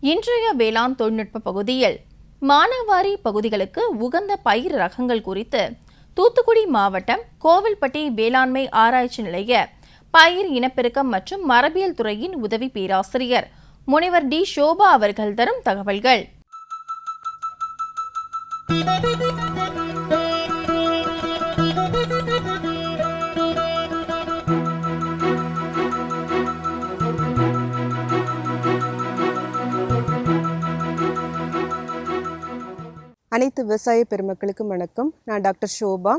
இன்றைய வேளாண் தொழில்நுட்ப பகுதியில் மானாவாரி பகுதிகளுக்கு உகந்த பயிர் ரகங்கள் குறித்து தூத்துக்குடி மாவட்டம் கோவில்பட்டி வேளாண்மை ஆராய்ச்சி நிலைய பயிர் இனப்பெருக்கம் மற்றும் மரபியல் துறையின் உதவி பேராசிரியர் முனைவர் டி ஷோபா அவர்கள் தரும் தகவல்கள். அனைத்து விவசாய பெருமக்களுக்கும் வணக்கம். நான் டாக்டர் ஷோபா,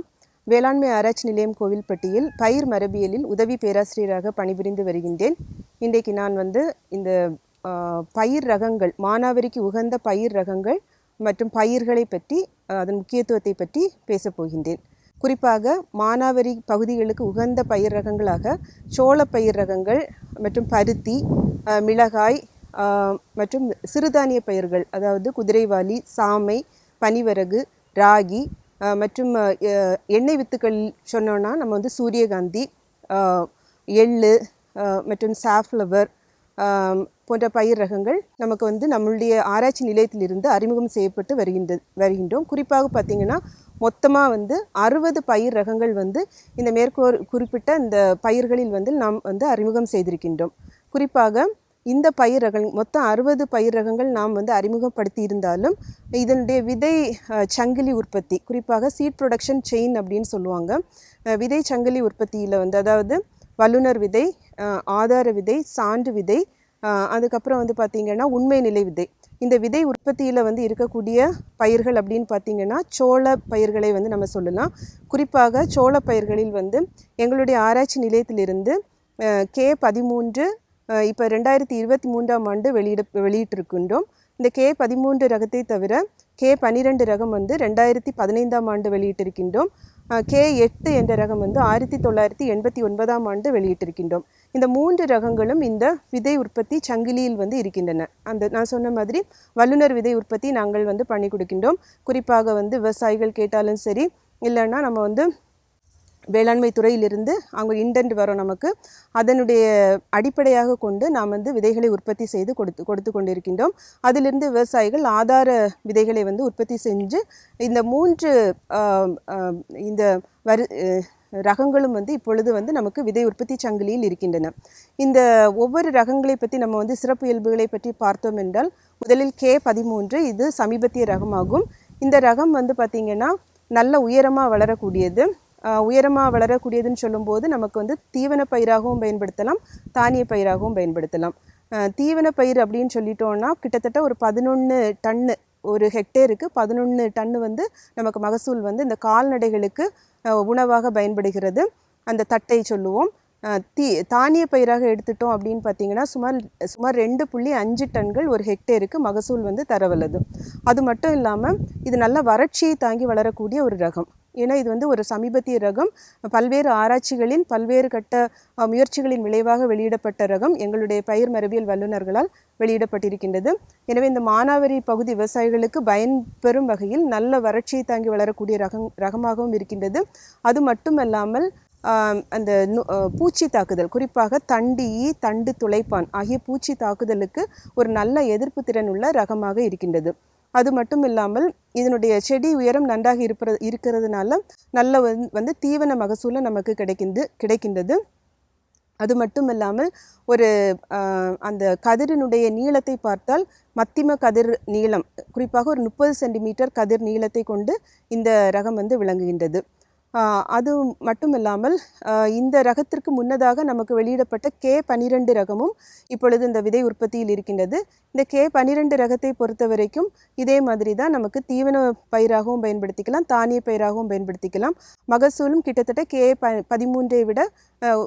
வேளாண்மை ஆராய்ச்சி நிலையம் கோவில்பட்டியில் பயிர் மரபியலில் உதவி பேராசிரியராக பணிபுரிந்து வருகின்றேன். இன்றைக்கு நான் இந்த பயிர் ரகங்கள், மானாவாரிக்கு உகந்த பயிர் ரகங்கள் மற்றும் பயிர்களை பற்றி, அதன் முக்கியத்துவத்தை பற்றி பேசப் போகின்றேன். குறிப்பாக மானாவாரி பகுதிகளுக்கு உகந்த பயிர் ரகங்களாக சோள பயிர் ரகங்கள் மற்றும் பருத்தி, மிளகாய் மற்றும் சிறுதானிய பயிர்கள், அதாவது குதிரைவாலி, சாமை, பனிவரகு, ராகி மற்றும் எண்ணெய் வித்துக்கள் சொன்னோன்னா நம்ம சூரியகாந்தி, எள்ளு மற்றும் சாஃப்ளவர் போன்ற பயிர் ரகங்கள் நமக்கு நம்மளுடைய ஆராய்ச்சி நிலையத்திலிருந்து அறிமுகம் செய்யப்பட்டு வருகின்றோம். குறிப்பாக பார்த்திங்கன்னா மொத்தமாக 60 பயிர் ரகங்கள் இந்த குறிப்பிட்ட இந்த பயிர்களில் நாம் அறிமுகம் செய்திருக்கின்றோம். குறிப்பாக இந்த பயிர் ரகங்கள் மொத்தம் 60 பயிர் ரகங்கள் நாம் அறிமுகப்படுத்தி இருந்தாலும் இதனுடைய விதை சங்கிலி உற்பத்தி, குறிப்பாக சீட் ப்ரொடக்ஷன் செயின் அப்படின்னு சொல்லுவாங்க. விதை சங்கிலி உற்பத்தியில் அதாவது வல்லுநர் விதை, ஆதார விதை, சான்று விதை, அதுக்கப்புறம் பார்த்திங்கன்னா உண்மை நிலை விதை, இந்த விதை உற்பத்தியில் இருக்கக்கூடிய பயிர்கள் அப்படின்னு பார்த்திங்கன்னா சோள பயிர்களை நம்ம சொல்லலாம். குறிப்பாக சோள பயிர்களில் எங்களுடைய ஆராய்ச்சி நிலையத்திலிருந்து K13 இப்போ 2023ஆம் ஆண்டு வெளியிட்டிருக்கின்றோம். இந்த K13 ரகத்தை தவிர K12 ரகம் 2015ஆம் ஆண்டு வெளியிட்டிருக்கின்றோம். K8 என்ற ரகம் 1989ஆம் ஆண்டு வெளியிட்டிருக்கின்றோம். இந்த 3 ரகங்களும் இந்த விதை உற்பத்தி சங்கிலியில் இருக்கின்றன. நான் சொன்ன மாதிரி வல்லுநர் விதை உற்பத்தி நாங்கள் பண்ணி கொடுக்கின்றோம். குறிப்பாக விவசாயிகள் கேட்டாலும் சரி, இல்லைன்னா நம்ம வேளாண்மை துறையிலிருந்து அவங்க இண்டென்ட் வரோம், நமக்கு அதனுடைய அடிப்படையாக கொண்டு நாம் விதைகளை உற்பத்தி செய்து கொடுத்து கொண்டிருக்கின்றோம். அதிலிருந்து விவசாயிகள் ஆதார விதைகளை உற்பத்தி செஞ்சு இந்த 3 இந்த ரகங்களும் இப்பொழுது நமக்கு விதை உற்பத்தி சங்கிலியில் இருக்கின்றன. இந்த ஒவ்வொரு ரகங்களை பற்றி நம்ம சிறப்பு இயல்புகளை பற்றி பார்த்தோம் என்றால், முதலில் K13 இது சமீபத்திய ரகமாகும். இந்த ரகம் பார்த்திங்கன்னா நல்ல உயரமாக வளரக்கூடியது. உயரமாக வளரக்கூடியதுன்னு சொல்லும்போது நமக்கு தீவன பயிராகவும் பயன்படுத்தலாம், தானிய பயிராகவும் பயன்படுத்தலாம். தீவன பயிர் அப்படின்னு சொல்லிட்டோன்னா கிட்டத்தட்ட ஒரு 11 டன்னு, ஒரு ஹெக்டேருக்கு 11 டன்னு நமக்கு மகசூல் இந்த கால்நடைகளுக்கு உணவாக பயன்படுகிறது. அந்த தட்டை சொல்லுவோம். தானிய பயிராக எடுத்துட்டோம் அப்படின்னு பார்த்தீங்கன்னா சுமார் 2.5 டன்கள் ஒரு ஹெக்டேருக்கு மகசூல் தரவல்லது. அது மட்டும் இல்லாமல் இது நல்ல வறட்சியை தாங்கி வளரக்கூடிய ஒரு ரகம். ஏன்னா இது ஒரு சமீபத்திய ரகம், பல்வேறு ஆராய்ச்சிகளின் பல்வேறு கட்ட முயற்சிகளின் விளைவாக வெளியிடப்பட்ட ரகம் எங்களுடைய பயிர் மரபியல் வல்லுநர்களால் வெளியிடப்பட்டிருக்கின்றது. எனவே இந்த மானாவாரி பகுதி விவசாயிகளுக்கு பயன்பெறும் வகையில் நல்ல வறட்சியை தாங்கி வளரக்கூடிய ரகமாகவும் இருக்கின்றது. அது மட்டுமல்லாமல் அந்த பூச்சி தாக்குதல், குறிப்பாக தண்டு ஈ, தண்டு துளைப்பான் ஆகிய பூச்சி தாக்குதலுக்கு ஒரு நல்ல எதிர்ப்பு திறன் உள்ள ரகமாக இருக்கின்றது. அது மட்டும் இல்லாமல் இதனுடைய செடி உயரம் நன்றாக இருக்கிறதுனால நல்ல தீவன மகசூல நமக்கு கிடைக்கின்றது. அது மட்டும் இல்லாமல் அந்த கதிரினுடைய நீளத்தை பார்த்தால் மத்திம கதிர் நீளம், குறிப்பாக ஒரு 30 சென்டிமீட்டர் கதிர் நீளத்தை கொண்டு இந்த ரகம் விளங்குகின்றது. அது மட்டும் இல்லாமல் இந்த ரகத்திற்கு முன்னதாக நமக்கு வெளியிடப்பட்ட K12 ரகமும் இப்பொழுது இந்த விதை உற்பத்தியில் இருக்கின்றது. இந்த K12 ரகத்தை பொறுத்த வரைக்கும் இதே மாதிரி தான் நமக்கு தீவன பயிராகவும் பயன்படுத்திக்கலாம், தானிய பயிராகவும் பயன்படுத்திக்கலாம். மகசூலும் கிட்டத்தட்ட K13 விட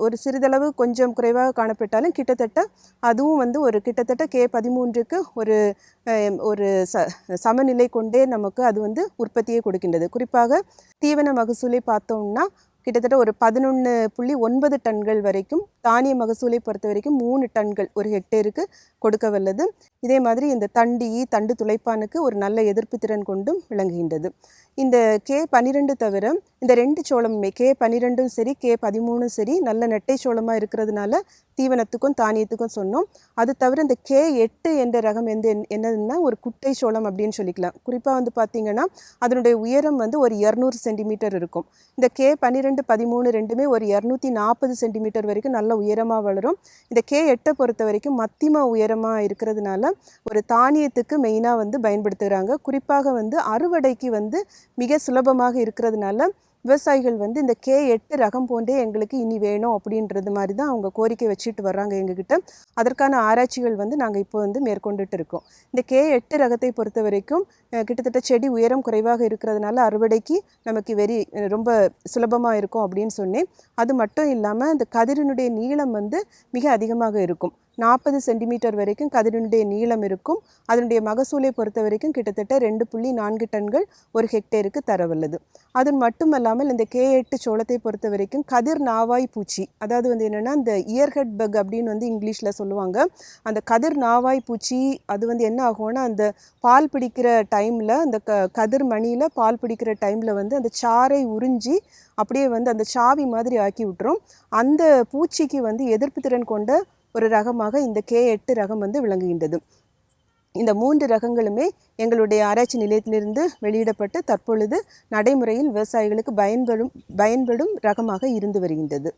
ஒரு சிறிதளவு கொஞ்சம் குறைவாக காணப்பட்டாலும் கிட்டத்தட்ட அதுவும் ஒரு கிட்டத்தட்ட K13க்கு ஒரு சமநிலை கொண்டே நமக்கு அது உற்பத்தியை கொடுக்கின்றது. குறிப்பாக தீவன மகசூலை பார்த்தோம்னா கிட்டத்தட்ட ஒரு 11.9 டன்கள் வரைக்கும், தானிய மகசூலை பொறுத்த வரைக்கும் 3 டன்கள் ஒரு ஹெக்டேருக்கு கொடுக்க வல்லது. இதே மாதிரி இந்த தண்டு ஈ, தண்டு துளைப்பானுக்கு ஒரு நல்ல எதிர்ப்பு திறன் கொண்டும் விளங்குகின்றது. இந்த K12 தவிர இந்த 2 சோளமுமே K12ம் சரி K13ம் சரி நல்ல நெட்டை சோளமாக இருக்கிறதுனால தீவனத்துக்கும் தானியத்துக்கும் சொன்னோம். அது தவிர இந்த K8 என்ற ரகம் என்னதுன்னா ஒரு குட்டை சோளம் அப்படின்னு சொல்லிக்கலாம். குறிப்பாக வந்து பார்த்திங்கன்னா அதனுடைய உயரம் வந்து ஒரு 200 சென்டிமீட்டர் இருக்கும். இந்த K12, 13 ரெண்டுமே ஒரு 240 சென்டிமீட்டர் வரைக்கும் நல்ல உயரமாக வளரும். இந்த K8 பொறுத்த வரைக்கும் மத்தியம உயரமாக இருக்கிறதுனால ஒரு தானியத்துக்கு மெயினாக வந்து பயன்படுத்துகிறாங்க. குறிப்பாக வந்து அறுவடைக்கு வந்து மிக சுலபமாக இருக்கிறதுனால விவசாயிகள் வந்து இந்த K8 ரகம் போன்றே எங்களுக்கு இனி வேணும் அப்படின்றது மாதிரி தான் அவங்க கோரிக்கை வச்சுட்டு வர்றாங்க எங்ககிட்ட. அதற்கான ஆராய்ச்சிகள் வந்து நாங்கள் இப்போ வந்து மேற்கொண்டுட்டு இருக்கோம். இந்த K8 ரகத்தை பொறுத்த வரைக்கும் கிட்டத்தட்ட செடி உயரம் குறைவாக இருக்கிறதுனால அறுவடைக்கு நமக்கு ரொம்ப சுலபமாக இருக்கும் அப்படின்னு சொன்னேன். அது மட்டும் இல்லாமல் இந்த கதிரினுடைய நீளம் வந்து மிக அதிகமாக இருக்கும். 40 சென்டிமீட்டர் வரைக்கும் கதிரினுடைய நீளம் இருக்கும். அதனுடைய மகசூலை பொறுத்த வரைக்கும் கிட்டத்தட்ட 2.4 டன்கள் ஒரு ஹெக்டேருக்கு தரவல்லது. அது மட்டுமல்லாமல் இந்த K8 சோளத்தை பொறுத்த வரைக்கும் கதிர் நாவாய் பூச்சி, அதாவது வந்து என்னென்னா இந்த இயர்ஹெட் பக் அப்படின்னு வந்து இங்கிலீஷில் சொல்லுவாங்க. அந்த கதிர் நாவாய் பூச்சி அது வந்து என்ன ஆகும்னா அந்த பால் பிடிக்கிற டைமில் அந்த கதிர் மணியில் பால் பிடிக்கிற டைமில் வந்து அந்த சாறை உறிஞ்சி அப்படியே வந்து அந்த சாவி மாதிரி ஆக்கி விட்டுரும். அந்த பூச்சிக்கு வந்து எதிர்ப்பு திறன் கொண்ட ஒரு ரகமாக இந்த K8 ரகம் வந்து விளங்குகின்றது. இந்த 3 ரகங்களுமே எங்களுடைய ஆராய்ச்சி நிலையத்திலிருந்து வெளியிடப்பட்டு தற்பொழுது நடைமுறையில் விவசாயிகளுக்கு பயன்படும் ரகமாக இருந்து வருகின்றது.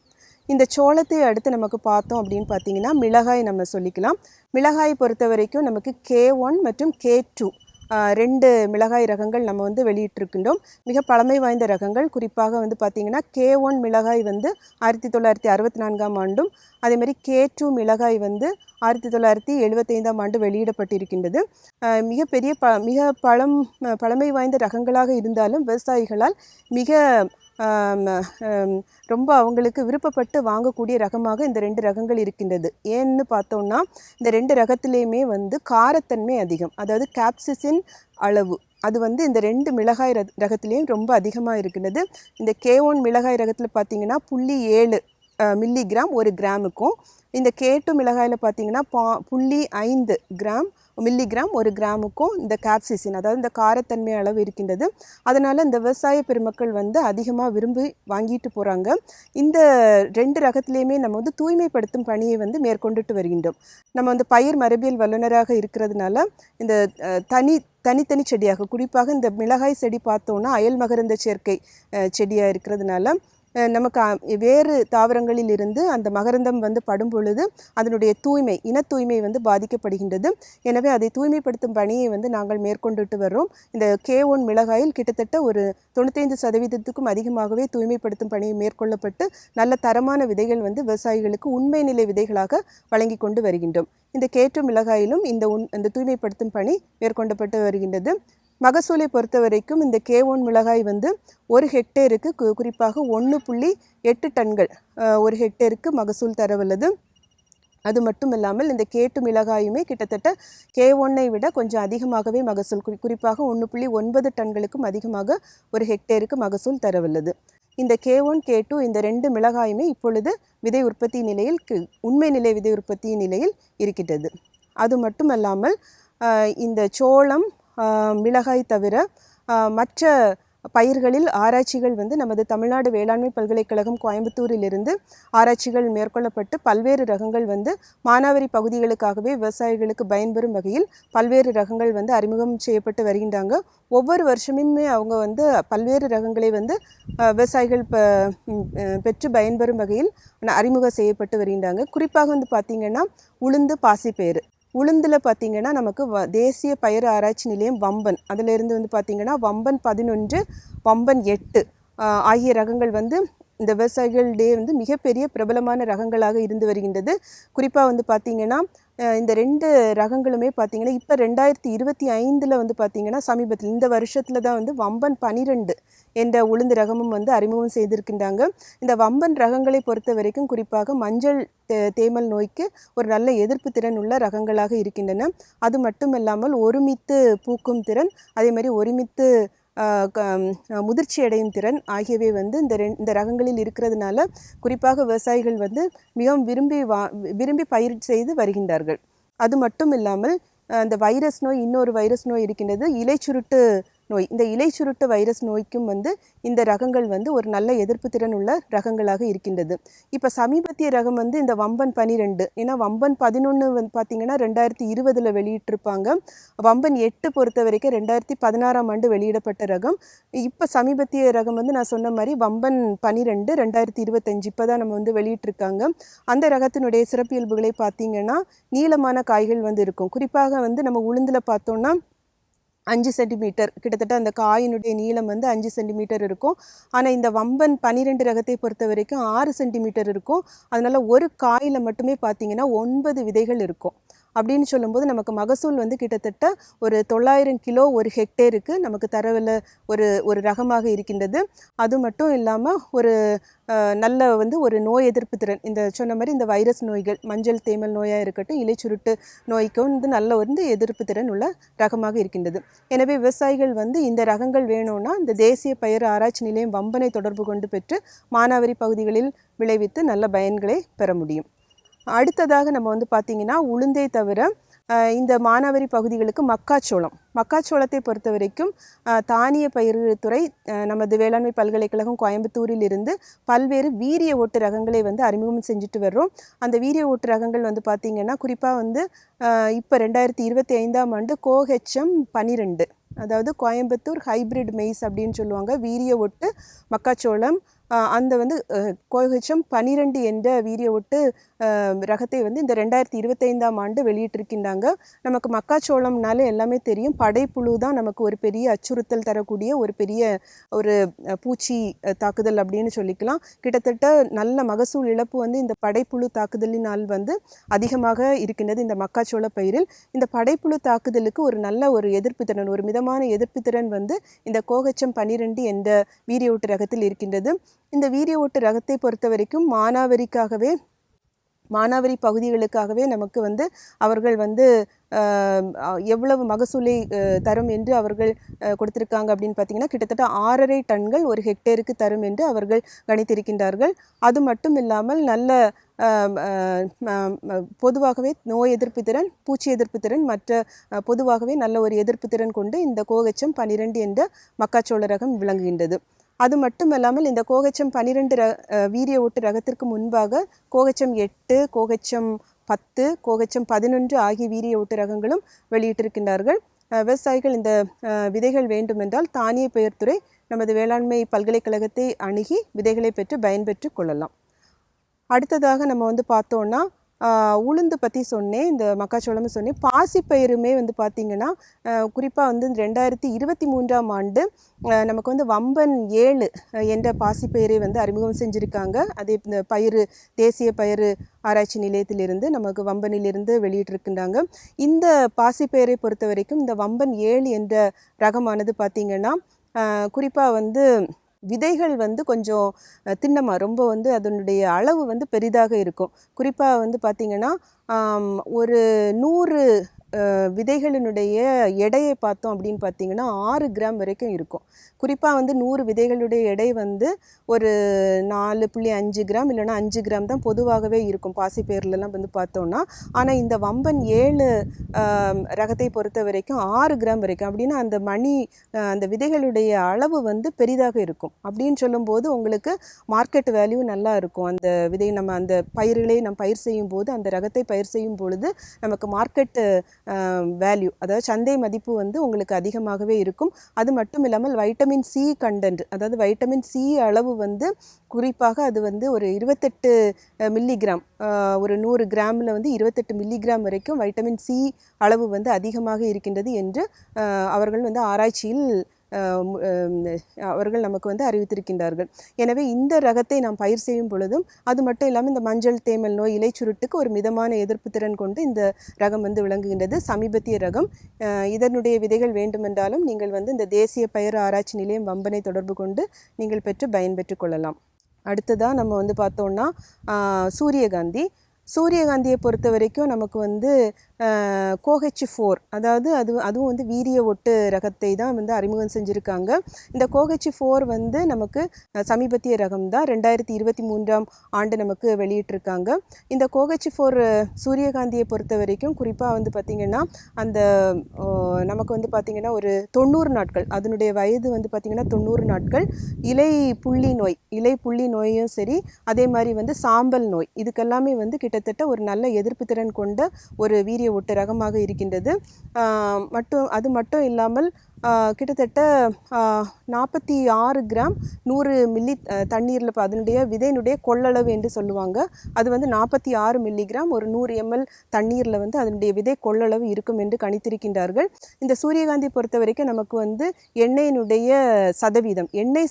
இந்த சோளத்தை அடுத்து நமக்கு பார்த்தோம் அப்படின்னு பார்த்தீங்கன்னா மிளகாய் நம்ம சொல்லிக்கலாம். மிளகாய் பொறுத்த வரைக்கும் நமக்கு K1 மற்றும் K2 2 மிளகாய் ரகங்கள் நம்ம வந்து வெளியிட்டிருக்கின்றோம். மிக பழமை வாய்ந்த ரகங்கள். குறிப்பாக வந்து பார்த்திங்கன்னா K1 மிளகாய் வந்து 1964ஆம் ஆண்டும், அதேமாதிரி K2 மிளகாய் வந்து 1975ஆம் ஆண்டு வெளியிடப்பட்டிருக்கின்றது. மிக பழமை வாய்ந்த ரகங்களாக இருந்தாலும் விவசாயிகளால் மிக ரொம்ப அவங்களுக்கு விருப்பப்பட்டு வாங்கக்கூடிய ரகமாக இந்த 2 ரகங்கள் இருக்கின்றது. ஏன்னு பார்த்தோம்னா இந்த 2 ரகத்திலையுமே வந்து காரத்தன்மை அதிகம், அதாவது கேப்சிசின் அளவு அது வந்து இந்த 2 மிளகாய் ரகத்திலையும் ரொம்ப அதிகமாக இருக்கின்றது. இந்த K1 மிளகாய் ரகத்தில் பார்த்திங்கன்னா 0.7 மில்லிகிராம் ஒரு கிராமுக்கும், இந்த K2 மிளகாயில் பார்த்திங்கன்னா 0.5 மில்லிகிராம் ஒரு கிராமுக்கும் இந்த கேப்சிசின், அதாவது இந்த காரத்தன்மை அளவு இருக்கின்றது. அதனால் இந்த விவசாய பெருமக்கள் வந்து அதிகமாக விரும்பி வாங்கிட்டு போகிறாங்க. இந்த 2 ரகத்திலையுமே நம்ம வந்து தூய்மைப்படுத்தும் பணியை வந்து மேற்கொண்டுட்டு வருகின்றோம். நம்ம வந்து பயிர் மரபியல் வல்லுநராக இருக்கிறதுனால இந்த தனித்தனி செடியாக, குறிப்பாக இந்த மிளகாய் செடி பார்த்தோன்னா அயல் மகரந்த சேர்க்கை செடியாக இருக்கிறதுனால நமக்கு வேறு தாவரங்களில் இருந்து அந்த மகரந்தம் வந்து படும் பொழுது அதனுடைய இன தூய்மை வந்து பாதிக்கப்படுகின்றது. எனவே அதை தூய்மைப்படுத்தும் பணியை வந்து நாங்கள் மேற்கொண்டுட்டு வர்றோம். இந்த K1 மிளகாயில் கிட்டத்தட்ட ஒரு 95% அதிகமாகவே தூய்மைப்படுத்தும் பணியை மேற்கொள்ளப்பட்டு நல்ல தரமான விதைகள் வந்து விவசாயிகளுக்கு உண்மை நிலை விதைகளாக வழங்கி கொண்டு வருகின்றோம். இந்த K2 மிளகாயிலும் இந்த தூய்மைப்படுத்தும் பணி மேற்கொள்ளப்பட்டு வருகின்றது. மகசூலை பொறுத்த வரைக்கும் இந்த K1 மிளகாய் வந்து ஒரு ஹெக்டேருக்கு குறிப்பாக 1.8 டன்கள் ஒரு ஹெக்டேருக்கு மகசூல் தரவல்லது. அது மட்டும் இல்லாமல் இந்த K2 மிளகாயுமே கிட்டத்தட்ட K1ஐ விட கொஞ்சம் அதிகமாகவே மகசூல், குறிப்பாக 1.9 டன்களுக்கும் அதிகமாக ஒரு ஹெக்டேருக்கு மகசூல் தரவல்லது. இந்த K1 K2 இந்த 2 மிளகாயுமே இப்பொழுது விதை உற்பத்தி நிலையில் உண்மை நிலை விதை உற்பத்தி நிலையில் இருக்கின்றது. அது மட்டுமல்லாமல் இந்த சோளம் மிளகாய் தவிர மற்ற பயிர்களில் ஆராய்ச்சிகள் வந்து நமது தமிழ்நாடு வேளாண்மை பல்கலைக்கழகம் கோயம்புத்தூரிலிருந்து ஆராய்ச்சிகள் மேற்கொள்ளப்பட்டு பல்வேறு ரகங்கள் வந்து மானாவாரி பகுதிகளுக்காகவே விவசாயிகளுக்கு பயன்பெறும் வகையில் பல்வேறு ரகங்கள் வந்து அறிமுகம் செய்யப்பட்டு வருகின்றாங்க. ஒவ்வொரு வருஷமுமே அவங்க வந்து பல்வேறு ரகங்களை வந்து விவசாயிகள் பெற்று பயன்பெறும் வகையில் அறிமுகம் செய்யப்பட்டு வருகின்றாங்க. குறிப்பாக வந்து பார்த்திங்கன்னா உளுந்து பாசிப்பயிறு, உளுந்தில் பார்த்திங்கன்னா நமக்கு தேசிய பயிர் ஆராய்ச்சி நிலையம் வம்பன், அதிலிருந்து வந்து பார்த்திங்கன்னா வம்பன் 11, வம்பன் 8 ஆகிய ரகங்கள் வந்து இந்த விவசாயிகளிடையே வந்து மிகப்பெரிய பிரபலமான ரகங்களாக இருந்து வருகின்றது. குறிப்பாக வந்து பார்த்திங்கன்னா இந்த 2 ரகங்களுமே பார்த்திங்கன்னா இப்போ 2025 வந்து பார்த்திங்கன்னா சமீபத்தில் இந்த வருஷத்தில் தான் வந்து வம்பன் 12 என்ற உளுந்து ரகமும் வந்து அறிமுகம் செய்திருக்கின்றாங்க. இந்த வம்பன் ரகங்களை பொறுத்த வரைக்கும் குறிப்பாக மஞ்சள் தேமல் நோய்க்கு ஒரு நல்ல எதிர்ப்பு திறன் உள்ள ரகங்களாக இருக்கின்றன. அது மட்டும் இல்லாமல் ஒருமித்து பூக்கும் திறன், அதே மாதிரி ஒருமித்து முதிர்ச்சி அடையும் திறன் ஆகியவை வந்து இந்த ரகங்களில் இருக்கிறதுனால குறிப்பாக விவசாயிகள் வந்து மிகவும் விரும்பி பயிர் செய்து வருகின்றார்கள். அது மட்டும் இல்லாமல் இந்த வைரஸ் நோய், இன்னொரு வைரஸ் நோய் இருக்கின்றது, இலைச்சுருட்டு நோய், இந்த இலை சுருட்டு வைரஸ் நோய்க்கும் வந்து இந்த ரகங்கள் வந்து ஒரு நல்ல எதிர்ப்பு திறன் உள்ள ரகங்களாக இருக்கின்றது. இப்போ சமீபத்திய ரகம் வந்து இந்த வம்பன் 12, ஏன்னா வம்பன் 11 வந்து பார்த்தீங்கன்னா 2020 வெளியிட்டிருப்பாங்க. வம்பன் 8 பொறுத்த வரைக்கும் 2016ஆம் ஆண்டு வெளியிடப்பட்ட ரகம். இப்போ சமீபத்திய ரகம் வந்து நான் சொன்ன மாதிரி வம்பன் 12 2025 இப்போ தான் நம்ம வந்து வெளியிட்டிருக்காங்க. அந்த ரகத்தினுடைய சிறப்பியல்புகளை பார்த்தீங்கன்னா நீளமான காய்கள் வந்து இருக்கும். குறிப்பாக வந்து நம்ம உளுந்தில் பார்த்தோம்னா 5 சென்டிமீட்டர் கிட்டத்தட்ட அந்த காயினுடைய நீளம் வந்து 5 சென்டிமீட்டர் இருக்கும். ஆனால் இந்த வம்பன் 12 ரகத்தை பொறுத்த வரைக்கும் 6 சென்டிமீட்டர் இருக்கும். அதனால் ஒரு காயில் மட்டுமே பார்த்தீங்கன்னா 9 விதைகள் இருக்கும். அப்படின்னு சொல்லும்போது நமக்கு மகசூல் வந்து கிட்டத்தட்ட ஒரு 900 கிலோ ஒரு ஹெக்டேருக்கு நமக்கு தரவில் ஒரு ரகமாக இருக்கின்றது. அது மட்டும் இல்லாமல் ஒரு நல்ல வந்து ஒரு நோய் எதிர்ப்பு திறன், இந்த சொன்ன மாதிரி இந்த வைரஸ் நோய்கள், மஞ்சள் தேமல் நோயாக இருக்கட்டும், இலை சுருட்டு நோய்க்கும் வந்து நல்ல வந்து எதிர்ப்பு திறன் உள்ள ரகமாக இருக்கின்றது. எனவே விவசாயிகள் வந்து இந்த ரகங்கள் வேணும்னா இந்த தேசிய பயிர் ஆராய்ச்சி நிலையம் வம்பனை தொடர்பு கொண்டு பெற்று மானாவாரி பகுதிகளில் விளைவித்து நல்ல பயன்களை பெற முடியும். அடுத்ததாக நம்ம வந்து பார்த்திங்கன்னா உளுந்தை தவிர இந்த மானாவாரி பகுதிகளுக்கு மக்காச்சோளத்தை பொறுத்த வரைக்கும் தானிய பயிர்த்துறை நமது வேளாண்மை பல்கலைக்கழகம் கோயம்புத்தூரில் இருந்து பல்வேறு வீரிய ஓட்டு ரகங்களை வந்து அறிமுகம் செஞ்சுட்டு வர்றோம். அந்த வீரிய ஓட்டு ரகங்கள் வந்து பார்த்திங்கன்னா குறிப்பாக வந்து இப்போ 2025ஆம் ஆண்டு கோஹெச்எம் 12, அதாவது கோயம்புத்தூர் ஹைப்ரிட் மெய்ஸ் அப்படின்னு சொல்லுவாங்க, வீரிய ஒட்டு மக்காச்சோளம். அந்த வந்து கோஹெச்எம் 12 என்ற வீரிய ஒட்டு ரகத்தை வந்து இந்த 2025ஆம் ஆண்டு வெளியிட்டிருக்கின்றாங்க. நமக்கு மக்காச்சோளம்னாலே எல்லாமே தெரியும், படைப்புழு தான் நமக்கு ஒரு பெரிய அச்சுறுத்தல் தரக்கூடிய ஒரு பெரிய ஒரு பூச்சி தாக்குதல் அப்படின்னு சொல்லிக்கலாம். கிட்டத்தட்ட நல்ல மகசூல் இழப்பு வந்து இந்த படைப்புழு தாக்குதலினால் வந்து அதிகமாக இருக்கின்றது இந்த மக்காச்சோள பயிரில். இந்த படைப்புழு தாக்குதலுக்கு ஒரு நல்ல ஒரு எதிர்ப்பு திறன், ஒரு மிதமான எதிர்ப்பு திறன் வந்து இந்த கோஹெச்எம் 12 என்ற வீரிய ஓட்டு ரகத்தில் இருக்கின்றது. இந்த வீரிய ஓட்டு ரகத்தை பொறுத்த வரைக்கும் மானாவாரி பகுதிகளுக்காகவே நமக்கு வந்து அவர்கள் வந்து எவ்வளவு மகசூலை தரும் என்று அவர்கள் கொடுத்திருக்காங்க அப்படின்னு பார்த்தீங்கன்னா கிட்டத்தட்ட 6.5 டன்கள் ஒரு ஹெக்டேருக்கு தரும் என்று அவர்கள் கணித்திருக்கின்றார்கள். அது மட்டும் இல்லாமல் நல்ல பொதுவாகவே நோய் எதிர்ப்பு திறன், பூச்சி எதிர்ப்பு திறன், மற்ற பொதுவாகவே நல்ல ஒரு எதிர்ப்பு திறன் கொண்டு இந்த கோஹெச்எம் 12 என்ற மக்காச்சோள ரகம் விளங்குகின்றது. அது மட்டும் இல்லாமல் இந்த கோஹெச்எம் 12 வீரிய ஓட்டு ரகத்திற்கு முன்பாக கோஹெச்எம் 8, கோஹெச்எம் 10, கோஹெச்எம் 11 ஆகிய வீரிய ஓட்டு ரகங்களும் வெளியிட்டிருக்கின்றார்கள். விவசாயிகள் இந்த விதைகள் வேண்டுமென்றால் தானிய பயிர்த்துறை நமது வேளாண்மை பல்கலைக்கழகத்தை அணுகி விதைகளை பெற்று பயன்பெற்று கொள்ளலாம். அடுத்ததாக நம்ம வந்து பார்த்தோன்னா உளுந்து பற்றி சொன்னேன், இந்த மக்காச்சோளமும் சொன்னேன். பாசிப்பயிருமே வந்து பார்த்திங்கன்னா குறிப்பாக வந்து 2023ஆம் ஆண்டு நமக்கு வந்து வம்பன் 7 என்ற பாசிப்பயிரை வந்து அறிமுகம் செஞ்சுருக்காங்க. அதே இந்த தேசிய பயிர் ஆராய்ச்சி நிலையத்திலிருந்து நமக்கு வம்பனிலிருந்து வெளியிட்டிருக்கின்றாங்க. இந்த பாசிப்பயிரை பொறுத்த வரைக்கும் இந்த வம்பன் 7 என்ற ரகமானது பார்த்திங்கன்னா குறிப்பாக வந்து விதைகள் வந்து கொஞ்சம் திண்ணமாக, ரொம்ப வந்து அதனுடைய அளவு வந்து பெரிதாக இருக்கும். குறிப்பாக வந்து பார்த்திங்கன்னா ஒரு 100 விதைகளினுடைய எடையை பார்த்தோம் அப்படின்னு பார்த்தீங்கன்னா 6 கிராம் வரைக்கும் இருக்கும். குறிப்பாக வந்து 100 விதைகளுடைய எடை வந்து ஒரு 4.5 கிராம் இல்லைனா 5 கிராம் தான் பொதுவாகவே இருக்கும் பாசிப்பயிர்லாம் வந்து பார்த்தோன்னா. ஆனால் இந்த வம்பன் 7 ரகத்தை பொறுத்த வரைக்கும் 6 கிராம் வரைக்கும். அப்படின்னா அந்த விதைகளுடைய அளவு வந்து பெரிதாக இருக்கும். அப்படின்னு சொல்லும்போது உங்களுக்கு மார்க்கெட் வேல்யூ நல்லா இருக்கும். அந்த விதை நம்ம அந்த பயிர்களை நம்ம பயிர் செய்யும் போது, அந்த ரகத்தை பயிர் செய்யும் பொழுது நமக்கு மார்க்கெட் வேல்யூ, அதாவது சந்தை மதிப்பு வந்து உங்களுக்கு அதிகமாகவே இருக்கும். அது மட்டும் இல்லாமல் வைட்டமின் சி கண்டென்ட், அதாவது வைட்டமின் சி அளவு வந்து குறிப்பாக அது வந்து ஒரு 28 மில்லிகிராம், ஒரு 100 கிராமில் வந்து 28 மில்லிகிராம் வரைக்கும் வைட்டமின் சி அளவு வந்து அதிகமாக இருக்கின்றது என்று அவர்கள் வந்து ஆராய்ச்சியில் அவர்கள் நமக்கு வந்து அறிவித்திருக்கின்றார்கள். எனவே இந்த ரகத்தை நாம் பயிர் செய்யும் பொழுதும், அது மட்டும் இல்லாமல் இந்த மஞ்சள் தேமல் நோய், இலை சுருட்டுக்கு ஒரு மிதமான எதிர்ப்பு திறன் கொண்டு இந்த ரகம் வந்து விளங்குகின்றது. சமீபத்திய ரகம். இதனுடைய விதைகள் வேண்டுமென்றாலும் நீங்கள் வந்து இந்த தேசிய பயிர் ஆராய்ச்சி நிலையம் வம்பனை தொடர்பு கொண்டு நீங்கள் பெற்று பயன்பெற்று கொள்ளலாம். அடுத்ததாக நம்ம வந்து பார்த்தோன்னா சூரியகாந்தி. சூரியகாந்தியை பொறுத்த வரைக்கும் நமக்கு வந்து கோஹெச்4, அதாவது அதுவும் வந்து வீரிய ஒட்டு ரகத்தை தான் வந்து அறிமுகம் செஞ்சுருக்காங்க. இந்த கோஹெச்4 வந்து நமக்கு சமீபத்திய ரகம் தான், 2023ஆம் ஆண்டு நமக்கு வெளியிட்டிருக்காங்க. இந்த கோஹெச்4 சூரியகாந்தியை பொறுத்த வரைக்கும் குறிப்பாக வந்து பார்த்திங்கன்னா அந்த நமக்கு வந்து பார்த்திங்கன்னா ஒரு 90 நாட்கள், அதனுடைய வயது வந்து பார்த்திங்கன்னா 90 நாட்கள், இலை புள்ளி நோயும் சரி, அதே மாதிரி வந்து சாம்பல் நோய், இதுக்கெல்லாமே வந்து கிட்டத்தட்ட ஒரு நல்ல எதிர்ப்பு திறன் கொண்ட ஒரு வீரிய ஒட்டு ரகமாக இருக்கின்றது. அது மட்டும் இல்லாமல் கிட்டத்தட்ட 46 கிராம் 100 மில்லி தண்ணீரில் அதனுடைய விதையினுடைய கொள்ளளவு என்று சொல்லுவாங்க. அது வந்து 46 மில்லிகிராம் ஒரு 100 ml தண்ணீரில் வந்து அதனுடைய விதை கொள்ளளவு இருக்கும் என்று கணித்திருக்கின்றார்கள். இந்த சூரியகாந்தி பொறுத்த வரைக்கும் நமக்கு வந்து எண்ணெய்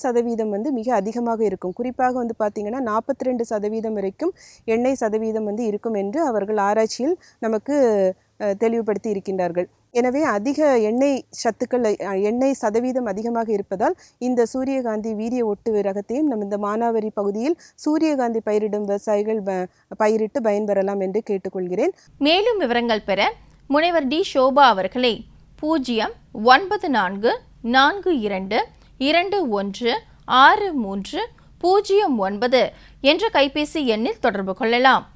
சதவீதம் வந்து மிக அதிகமாக இருக்கும். குறிப்பாக வந்து பார்த்திங்கன்னா 42% வரைக்கும் எண்ணெய் சதவீதம் வந்து இருக்கும் என்று அவர்கள் ஆராய்ச்சியில் நமக்கு தெளிவுபடுத்தி இருக்கின்றார்கள். எனவே அதிக எண்ணெய் சதவீதம் அதிகமாக இருப்பதால் இந்த சூரியகாந்தி வீரிய ஒட்டு ரகத்தையும் நம்ம இந்த மானாவாரி பகுதியில் சூரியகாந்தி பயிரிடும் விவசாயிகள் பயிரிட்டு பயன்பெறலாம் என்று கேட்டுக்கொள்கிறேன். மேலும் விவரங்கள் பெற முனைவர் டி. ஷோபா அவர்களை 09442216309 என்ற கைபேசி எண்ணில் தொடர்பு கொள்ளலாம்.